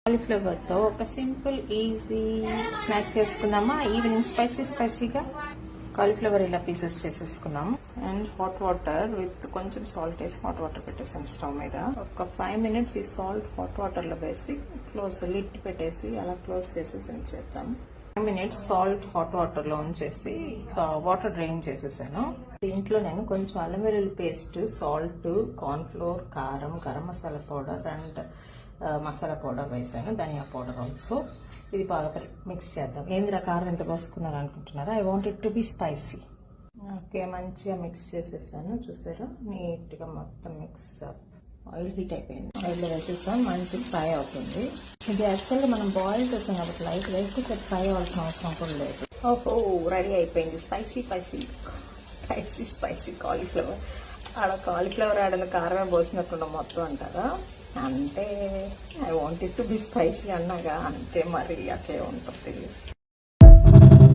కాలీఫ్లవర్తో ఒక simple easy snack చేసుకుందామా. ఈవినింగ్ స్పైసీగా కాలీఫ్లవర్ ఇలా పీసెస్ చేసేసుకున్నాం. అండ్ హాట్ వాటర్ విత్ కొంచెం సాల్ట్ వేసి హాట్ వాటర్ పెట్టేసాం స్టవ్ మీద. ఒక 5 minutes ఈ సాల్ట్ హాట్ వాటర్ లో వేసి లిడ్ పెట్టేసి అలా క్లోజ్ చేసేసి ఉంచేద్దాం. 5 minutes సాల్ట్ హాట్ వాటర్ లో ఉంచేసి వాటర్ డ్రైన్ చేసేసాను. దీంట్లో నేను కొంచెం అల్లం వెల్లుల్లి పేస్ట్, సాల్ట్, కార్న్ ఫ్లోర్, కారం, garam masala powder and masala powder వేసాను, ధనియా పౌడర్ ఆల్సో. ఇది బాగా మిక్స్ చేద్దాం. ఏంద్రా కారం ఎంత పోసుకున్నారు అనుకుంటున్నారా? I want it to be spicy. Okay, మంచిగా మిక్స్ చేసేసాను. చూసారా, నీట్గా మొత్తం మిక్స్ అప్. ఆయిల్ హీట్ అయిపోయింది, ఆయిల్లో వేసేసాం. మంచి ఫ్రై అవుతుంది. ఇది యాక్చువల్గా మనం బాయిల్ చేసాం కాబట్టి లైట్ ఎక్కువ ఫ్రై అవ్వాల్సిన అవసరం కూడా లేదు. ఓహో, రెడీ అయిపోయింది స్పైసీ కాలీఫ్లవర్. ఆడ కాలీఫ్లవర్ ఆడలో కారమే పోసినట్టు మొత్తం అంటారా? అంటే I want it to be spicy అన్నాగా, అంతే మరి అట్లే ఉంటుంది.